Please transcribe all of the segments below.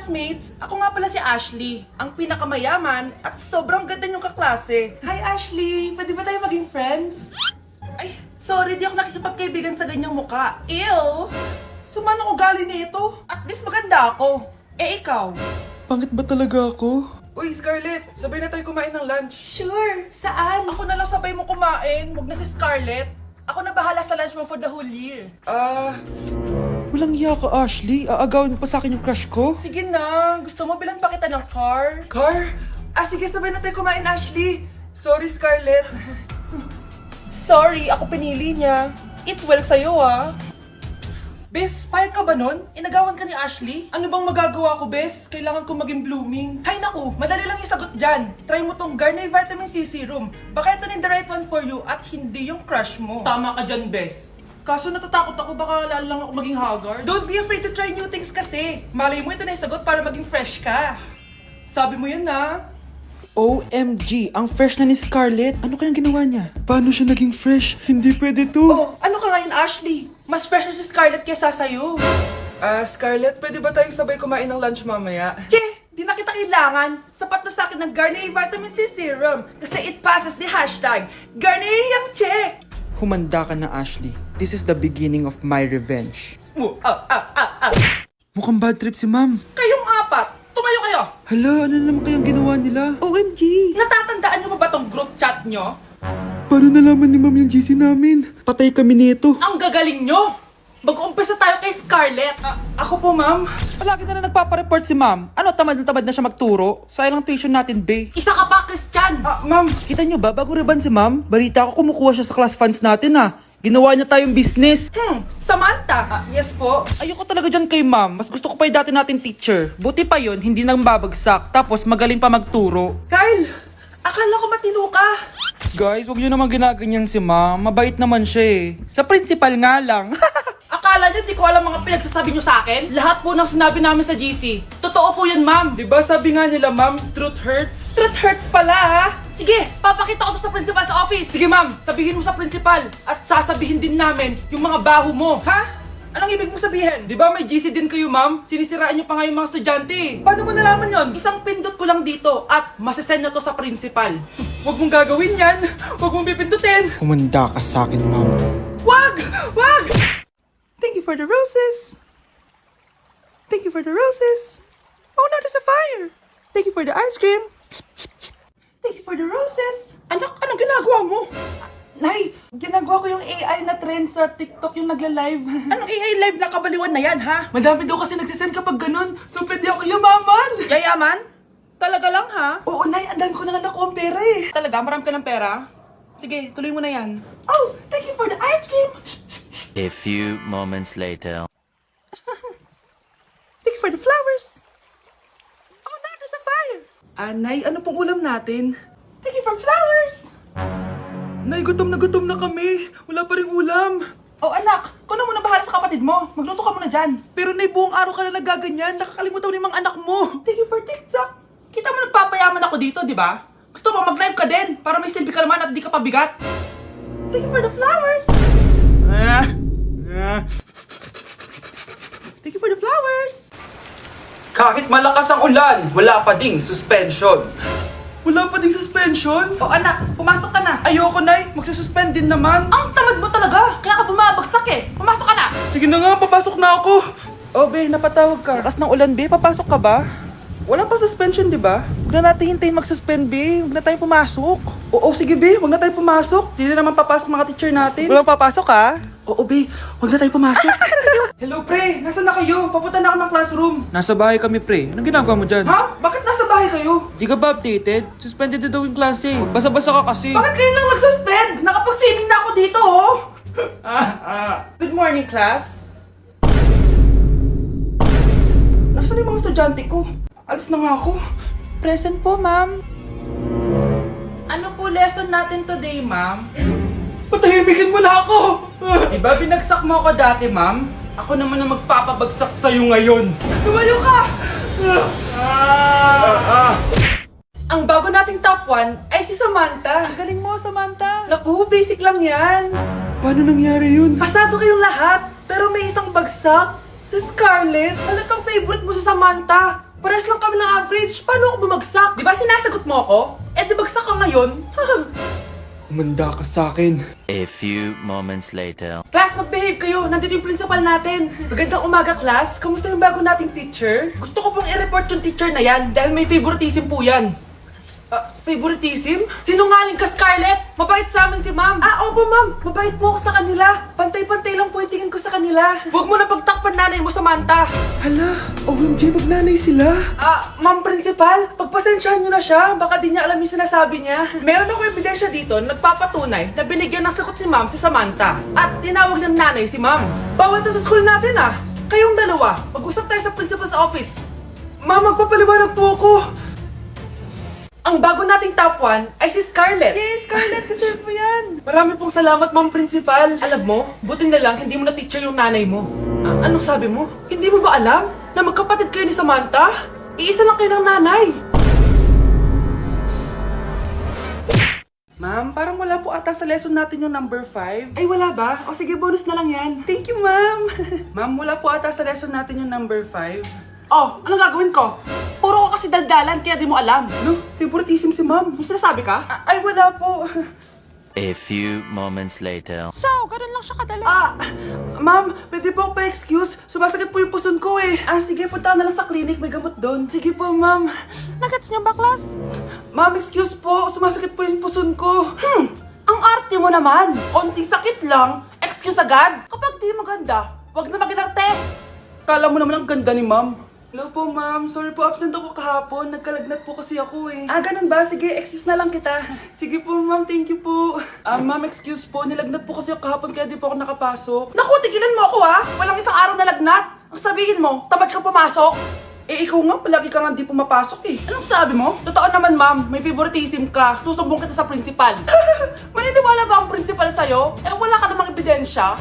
classmates! Ako nga pala si Ashley, ang pinakamayaman at sobrang ganda niyong kaklase. Hi Ashley! Pwede ba tayo maging friends? Ay, sorry, di ako nakikipagkaibigan sa ganyang muka. Ew! Sama ng ugali nito. At least maganda ako. Eh ikaw? Pangit ba talaga ako? Uy, Scarlett! Sabay na tayo kumain ng lunch. Sure! Saan? Ako na lang sabay mo kumain. Huwag na si Scarlett. Ako na bahala sa lunch mo for the whole year. Walang iya ka, Ashley. Aagawin mo pa sa akin yung crush ko? Sige na. Gusto mo bilan pa kita ng car? Car? Sige, sabay na tayo kumain, Ashley. Sorry, Scarlett. Sorry, ako pinili niya. Eat well sa'yo, ah. Bes, payag ka ba nun? Inagawan ka ni Ashley? Ano bang magagawa ko, Bes? Kailangan ko maging blooming. Hay naku, madali lang yung sagot dyan. Try mo tong Garnier Vitamin C Serum. Baka ito na the right one for you at hindi yung crush mo. Tama ka dyan, Bes. Kaso natatakot ako, baka lalo lang ako maging haggard. Don't be afraid to try new things kasi. Malay mo ito na yung sagot para maging fresh ka. Sabi mo yun na. OMG, ang fresh na ni Scarlett. Ano kayang ginawa niya? Paano siya naging fresh? Hindi pwede to. Oh, ano ka ngayon, Ashley? Mas fresh na si Scarlett kesa sa'yo. Scarlett, pwede ba tayong sabay kumain ng lunch mamaya? Che, di na kita kailangan. Sapat na sa akin ng Garnier Vitamin C Serum. Kasi it passes the hashtag Garnier yang che. Humanda ka na, Ashley. This is the beginning of my revenge. Ah. Mukhang bad trip si ma'am. Kayong apat, tumayo kayo. Hala, ano naman kayang ginawa nila? OMG! Natatandaan nyo ba tong group chat nyo? Paano nalaman ni ma'am yung GC namin? Patay kami nito. Ang gagaling nyo! Mag-uumpisa tayo kay Scarlett. Ako po, ma'am. Palagi na nagpapareport si ma'am. Ano, tamad na siya magturo? Sayang tuition natin, be. Isa ka pa, Christian. Ma'am, kita niyo ba, bago reban si ma'am, balita ko kumukuha siya sa class funds natin, ha. Ginawa niya tayong business. Samantha. Yes po. Ayoko talaga dyan kay ma'am. Mas gusto ko pa yung dati natin teacher. Buti pa yon, hindi nang babagsak. Tapos magaling pa magturo. Kyle, akala ko matino ka. Guys, wag niyo naman ginaganyan si ma'am. Mabait naman siya eh. Sa principal nga lang. Akala niyo di ko alam mga pinagsasabi niyo sa akin? Lahat po ng sinabi namin sa GC. Totoo po yan, ma'am. Diba sabi nga nila ma'am, truth hurts? Truth hurts pala, ha? Sige, papakita ko to sa principal sa office. Sige, ma'am. Sabihin mo sa principal. At sasabihin din namin yung mga baho mo. Ha? Anong ibig mo sabihin? Di ba may GC din kayo ma'am? Sinisiraan niyo pa nga yung mga estudyante. Paano mo nalaman yon? Isang pindot ko lang dito at masasend na to sa principal. Huwag mong gagawin yan. Huwag mong pipindutin. Humanda ka sa akin, ma'am. Wag! Wag! Thank you for the roses. Thank you for the roses. Oh, now there's a fire. Thank you for the ice cream. Thank you for the roses. Anak, anong ginagawa mo? Nay, ginagawa ko yung AI na trend sa TikTok yung nagla-live. Anong AI live na kabaliwan na yan, ha? Madami daw kasi nagsisend kapag ganun. So, pwede ako yumaman. Yayaman? Talaga lang, ha? Oo, Nay. Ang dami ko na nakuha ang pera, eh. Talaga? Marami ka ng pera? Sige, tuloy mo na yan. Oh, thank you for the ice cream. A few moments later. Thank you for the flowers. Oh, now there's a fire. Nay, ano pong ulam natin? Thank you for flowers. Nay, gutom na kami. Wala pa rin ulam. Oh, anak, kung na muna bahala sa kapatid mo. Magluto ka muna dyan. Pero Nay, buong araw ka na nagaganyan. Nakakalimutan mo yung mga anak mo. Thank you for TikTok. Kita mo nagpapayaman ako dito, di ba? Gusto mo mag-live ka din para may silbi ka naman at di ka pabigat. Thank you for the flowers. Thank you for the flowers. Kahit malakas ang ulan, wala pa ding suspension. Wala pa ding suspension? Oh, anak, pumasok ka na. Ayoko, Nay. Magsususpend din naman. Ang tamad mo talaga. Kaya ka bumabagsak eh. Pumasok ka na. Sige na nga, papasok na ako. Oh, be, napatawag ka. Lakas ng ulan, be. Papasok ka ba? Wala pa suspension, di ba? Huwag na natin hintayin mag-suspend, be. Huwag na tayo pumasok. Oo, sige, be. Huwag na tayo pumasok. Hindi na naman papasok mga teacher natin. Walang papasok, ha? Oo, be. Huwag na tayo pumasok. Hello, pre. Nasaan na kayo? Papunta na ako ng classroom. Nasa bahay kami, pre. Anong ginagawa mo dyan? Ha? Bakit nasa bahay kayo? Di ka ba updated? Suspended na daw yung klase. Basa-basa ka kasi. Bakit kayo lang nag-suspend? Nakapag-swimming na ako dito, oh! Good morning, class. Nasaan yung mga estudyante ko? Alis na nga ako. Present po, ma'am. Ano po lesson natin today, ma'am? Patahimikin mo na ako! Diba binagsak mo ako dati, ma'am? Ako naman ang magpapabagsak sa'yo ngayon. Lumayo ka! Ang bago nating top 1 ay si Samantha. Ang galing mo, Samantha. Naku, basic lang yan. Paano nangyari yun? Pasado kayong lahat, pero may isang bagsak. Si Scarlett, talagang favorite mo si Samantha. Pares lang kami ng average. Paano ako bumagsak? Di ba sinasagot mo ako? Eh, di bagsak ka ngayon? Umanda ka sa akin. A few moments later. Class, mag-behave kayo. Nandito yung principal natin. Magandang umaga, class. Kamusta yung bago nating teacher? Gusto ko pong i-report yung teacher na yan dahil may favoritism po yan. Favoritism? Sinungaling ka, Scarlett! Mabait sa amin si ma'am! Opo ma'am! Mabait po ako sa kanila! Pantay-pantay lang po yung tingin ko sa kanila! Huwag mo na pagtakpan nanay mo, Samantha! Hala, OMG, magnanay sila. Ma'am Principal, pagpasensyahan niyo na siya. Baka di niya alam yung sinasabi niya. Meron ako ebidensya dito na nagpapatunay na binigyan ng sagot ni ma'am si Samantha. At tinawag ng nanay si ma'am. Bawal to sa school natin Kayong dalawa, mag-usap tayo sa principal's office. Ma'am, magpapaliwanag po ako. Ang bago nating top 1 ay si Scarlett. Yes, Scarlett, deserve mo yan. Marami pong salamat, Ma'am Principal. Alam mo, buti na lang hindi mo na teacher yung nanay mo. Anong sabi mo? Hindi mo ba alam na magkapatid kayo ni Samantha? Iisa lang kayo ng nanay. Ma'am, parang wala po ata sa lesson natin yung number 5. Ay, wala ba? O sige, bonus na lang yan. Thank you, ma'am. Ma'am, wala po ata sa lesson natin yung number 5. Oh, anong gagawin ko? Puro ko kasi daldalan, kaya di mo alam. No, favoritism si ma'am. May sinasabi ka? Ay, wala po. A few moments later. So, ganun lang siya kadali. Ma'am, pwede po ako pa-excuse? Sumasakit po yung puson ko eh. Sige, punta na lang sa clinic. May gamot doon. Sige po, ma'am. Nagets niyo ba, class? Ma'am, excuse po. Sumasakit po yung puson ko. Ang arte mo naman. Konting sakit lang. Excuse agad. Kapag di maganda, wag na maginarte. Kala mo naman ang ganda ni ma'am. Hello po, ma'am. Sorry po, absent ako kahapon. Nagkalagnat po kasi ako eh. Ganun ba? Sige, excuse na lang kita. Sige po, ma'am. Thank you po. Ma'am, excuse po. Nilagnat po kasi ako kahapon kaya di po ako nakapasok. Naku, tigilan mo ako Walang isang araw na lagnat. Ang sabihin mo, tamad ka pumasok. Ikaw nga, palagi ka nga di pumapasok eh. Anong sabi mo? Totoo naman, ma'am. May favoritism ka. Susumbong kita sa principal. Maniniwala ba ang principal sa'yo? Wala ka namang ebidensya.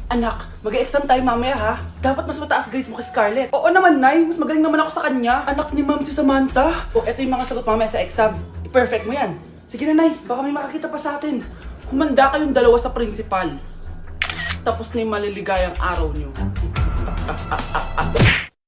Anak, mag-e-exam tayo mamaya ha. Dapat mas mataas grades mo kay Scarlett. Oo naman, Nay. Mas magaling naman ako sa kanya. Anak ni Ma'am si Samantha. Ito yung mga sagot mamaya sa exam. I-perfect mo yan. Sige na, Nay. Baka may makakita pa sa atin. Humanda kayong dalawa sa principal. Tapos na yung maliligayang araw niyo.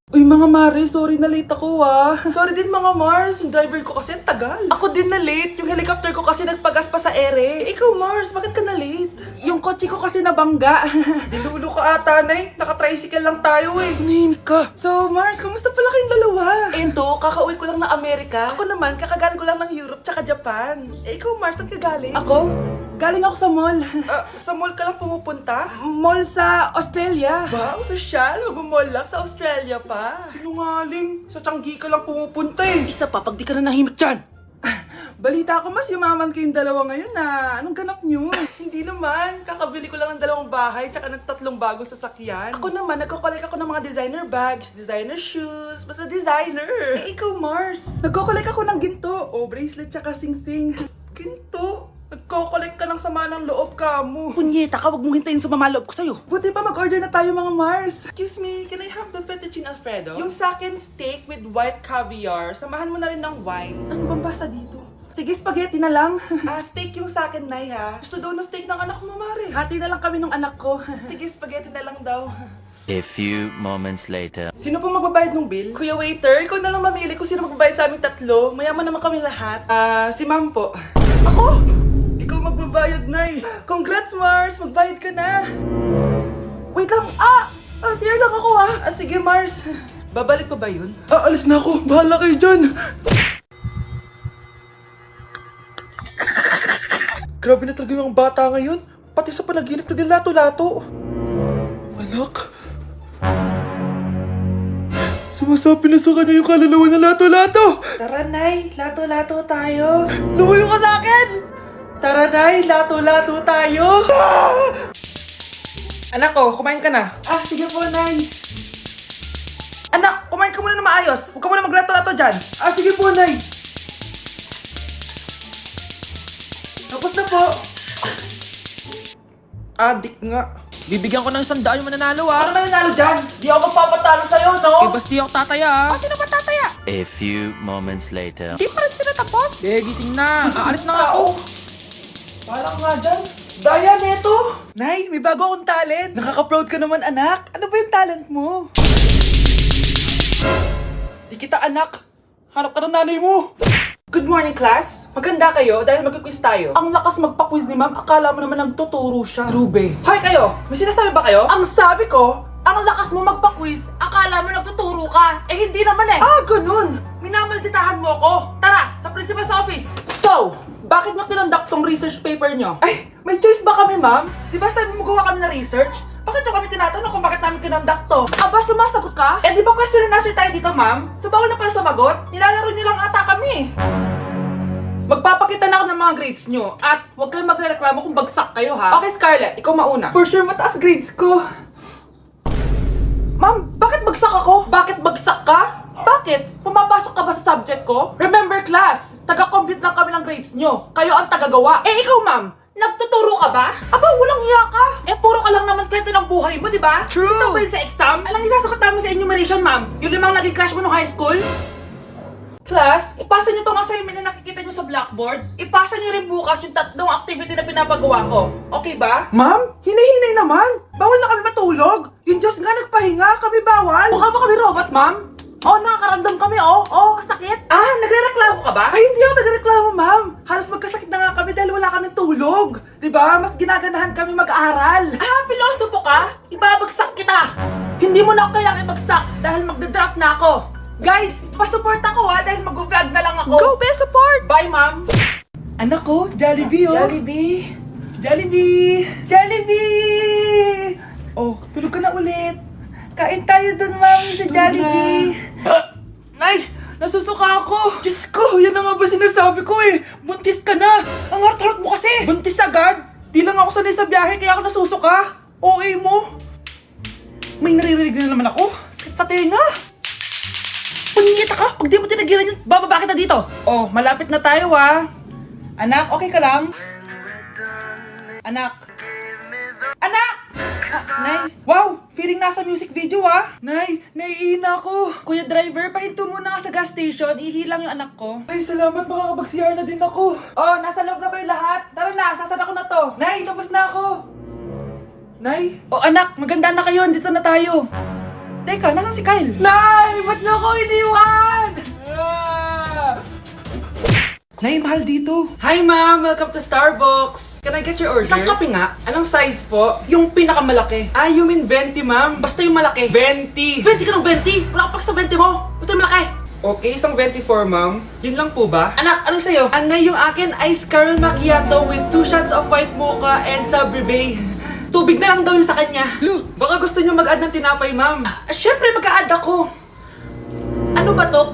Uy mga Mare, sorry na late ako Sorry din mga Mars, yung driver ko kasi ang tagal. Ako din na late, yung helicopter ko kasi nagpagas pa sa ere. Ikaw Mars, bakit ka na late? Yung kotse ko kasi nabangga. Dilulo ka ata, Nay. Naka-tricycle lang tayo eh. Name ka. So Mars, kamusta pala kayong dalawa? Ento, kakauwi ko lang ng Amerika. Ako naman, kakagaling ko lang ng Europe tsaka Japan. Ikaw Mars, saan ka galing? Ako? Galing ako sa mall. Sa mall ka lang pumupunta? Mall sa Australia. Wow, sosyal. Mag-mall lang sa Australia pa. Sinungaling. Sa Changi ka lang pumupunta eh. Isa pa, pag di ka na nahimik dyan. Balita ko mas yumaman kayong dalawa ngayon Anong ganap nyo? Hindi naman. Kakabili ko lang ng 2 bahay tsaka ng 3 bagong sasakyan. Ako naman, nagko-collect ako ng mga designer bags, designer shoes, basta designer. Ikaw Mars. Nagko-collect ako ng ginto. Bracelet tsaka sing-sing. Ginto? Nagko-collect ka ng sama ng loob ka mo. Punyeta ka, wag mong hintayin sumama loob ko sa'yo. Buti pa mag-order na tayo mga Mars. Excuse me, can I have the fettuccine Alfredo? Yung sa akin steak with white caviar. Samahan mo na rin ng wine. Ano bang basa dito? Sige, spaghetti na lang. Steak yung sa akin, Nay ha. Gusto daw ng steak ng anak mo, Mare. Hati na lang kami ng anak ko. Sige, spaghetti na lang daw. A few moments later. Sino po magbabayad ng bill? Kuya waiter, ikaw na lang mamili kung sino magbabayad sa aming 3. Mayaman naman kami lahat. Si ma'am po. Ako? Ikaw magbabayad, Nay. Congrats, Mars! Magbayad ka na. Wait lang. CR lang ako Sige, Mars. Babalik pa ba yun? Alis na ako. Bahala kayo dyan. Grabe na talaga yung bata ngayon. Pati sa panaginip naglato-lato. Anak. Sumasabi na sa kanya yung kaluluwa na lato-lato. Tara, Nay. Lato-lato tayo. Lumayo ka sa akin! Tara, Nay. Lato-lato tayo. Anak ko, kumain ka na. Sige po, Nay. Anak, kumain ka muna na maayos. Huwag ka muna maglato-lato dyan. Sige po, Nay. Tapos na po. Adik nga. Bibigyan ko ng 100 yung mananalo Ano mananalo dyan? Di ako magpapatalo sa'yo, no? basta ako tataya Sino ba tataya? A few moments later. Di pa rin sila tapos. gising na. Aalis na nga ako. Parang nga dyan. Daya, neto. Nay, may bago akong talent. Nakaka-proud ka naman, anak. Ano ba yung talent mo? kita, anak. Hanap ka ng nanay mo. Good morning, class. Maganda kayo dahil mag-quiz tayo. Ang lakas magpa-quiz ni ma'am, akala mo naman nagtuturo siya. Trube. Hoy kayo, may sinasabi ba kayo? Ang sabi ko, ang lakas mo magpa-quiz, akala mo nagtuturo ka. Eh hindi naman eh. Ah, ganun. Minamalditahan mo ako. Tara, sa principal's office. So, bakit nyo tinandak tong research paper nyo? Ay, may choice ba kami, ma'am? Di ba sabi mo gawa kami na research? Bakit nyo kami tinatanong kung bakit namin kinonduct to? Aba, sumasagot ka? Eh di ba question and answer tayo dito, ma'am? So bawal na pala sumagot? Nilalaro nyo lang ata kami. Magpapakita na ako ng mga grades nyo at huwag kayong magreklamo kung bagsak kayo, ha? Okay, Scarlett, ikaw mauna. For sure, mataas grades ko. Ma'am, bakit bagsak ako? Bakit bagsak ka? Bakit? Pumapasok ka ba sa subject ko? Remember, class, taga-compute lang kami ng grades nyo. Kayo ang tagagawa. Eh, ikaw, ma'am, nagtuturo ka ba? Aba, walang iya ka. Eh, puro ka lang naman kwento ng buhay mo, di ba? True. Ito ba yun sa exam? Alang isasagot namin sa enumeration, ma'am. Yung 5 naging crush mo nung high school? Class, ipasa nyo tong assignment na nakikita nyo sa blackboard. Ipasa nyo rin bukas yung 3 activity na pinapagawa ko. Okay ba? Ma'am, hinay-hinay naman. Bawal na kami matulog. Yung Diyos nga nagpahinga, kami bawal. Mukha ba kami robot, ma'am? Oh, nakakaramdam kami, oh. Oh, sakit. Ah, nagre-reklamo ka ba? Ay, hindi ako nagre-reklamo, ma'am. Halos magkasakit na nga kami dahil wala kaming tulog. Diba? Mas ginaganahan kami mag-aral. Ah, pilosopo ka? Ibabagsak kita. Hindi mo na ako kailangang ibagsak dahil magdadrop na ako. Guys, pa-support ako ha dahil mag-vlog na lang ako. Go, be support! Bye, ma'am. Anak ko, Jollibee, oh. Jollibee. Jollibee. Jollibee. Oh, tulog ka na ulit. Kain tayo dun, mami, sa Jollibee. Nay, nasusuka ako. Diyos ko, yan na nga ba sinasabi ko eh. Buntis ka na. Ang harot-harot mo kasi. Buntis agad? Di lang ako sanay sa biyahe kaya ako nasusuka. Okay mo? May naririnig na naman ako. Sakit sa tenga. Pangingita ka. Pag di mo tinagilan yun, bababa kita dito. Oh, malapit na tayo ah. Anak, okay ka lang? Anak. Anak! Nay, wow! Feeling nasa music video ah! Nay, naiina ako! Kuya driver, pahinto muna nga sa gas station, ihilang yung anak ko. Ay, salamat, makakapag-CR na din ako. Oh, nasa loob na ba yung lahat? Tara na, sasana ko na to. Nay, tapos na ako. Nay? Oh anak, maganda na kayo, dito na tayo. Teka, nasan si Kyle? Nay, ba't niyo ako iniwan? Nay, mahal dito. Hi ma'am, welcome to Starbucks. Can I get your order? Isang kape nga. Anong size po? Yung pinakamalaki. Ah, you mean 20 ma'am? Basta yung malaki. 20. 20 ka ng 20? Wala ka pa sa 20 mo. Basta yung malaki. Okay, isang 24 ma'am. Yun lang po ba? Anak, ano sa'yo? Anay, yung akin ice caramel macchiato with 2 shots of white mocha and Sabrivay. Tubig na lang daw yun sa kanya. Baka gusto nyo mag-add ng tinapay ma'am. Syempre mag-a-add ako. Ano ba to?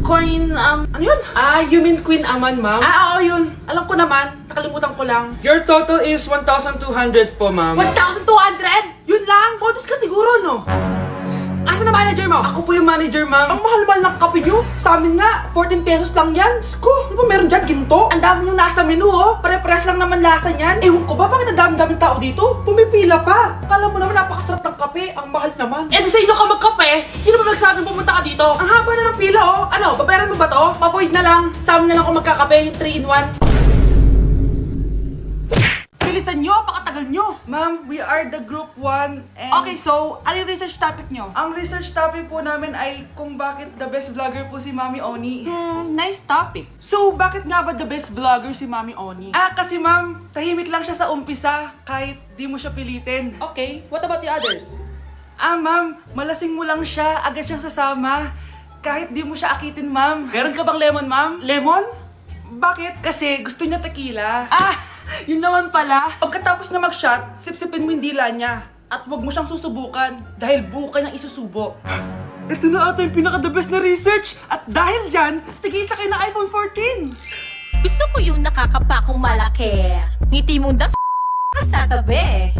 Coin, ano yun? Ah, you mean Queen Aman, ma'am? Ah, oo yun. Alam ko naman. Nakalimutan ko lang. Your total is 1,200 po, ma'am. 1,200? Yun lang? Bonus ka siguro, no? Asa na manager mo? Ako po yung manager, ma'am. Ang mahal-mahal ng kape nyo. Sa amin nga, 14 pesos lang yan. Sko, ano ba meron dyan? Ginto? Ang dami yung nasa menu, oh. Pare-pares lang naman lasa niyan. Ewan ko ba, bakit ang dami-daming tao dito? Pumipila pa. Kala mo naman napakasarap ng kape. Ang mahal naman. Eh, di sa inyo ka magkape? Sino ba nagsabing pumunta ka dito? Ang haba na ng pila, oh. Ano, babayaran mo ba to? Pa-void na lang. Sa amin na lang ako magkakape, yung 3-in-1. Bilisan nyo, pakatagal nyo. Ma'am, we are the group 1 and... Okay, so, ano yung research topic nyo? Ang research topic po namin ay kung bakit the best vlogger po si Mami Oni. Nice topic. So, bakit nga ba the best vlogger si Mami Oni? Ah, kasi ma'am, tahimik lang siya sa umpisa kahit di mo siya pilitin. Okay, what about the others? Ah, ma'am, malasing mo lang siya, agad siyang sasama. Kahit di mo siya akitin, ma'am. Meron ka bang lemon, ma'am? Lemon? Bakit? Kasi gusto niya tequila. Ah! Yun naman pala. Pagkatapos na mag-shot, sipsipin mo yung dila niya. At huwag mo siyang susubukan dahil buka niyang isusubo. Ito na ata yung pinaka-the best na research. At dahil dyan, tigisa kayo ng iPhone 14. Gusto ko yung nakakapakong malaki. Ngiti mo sa tabi.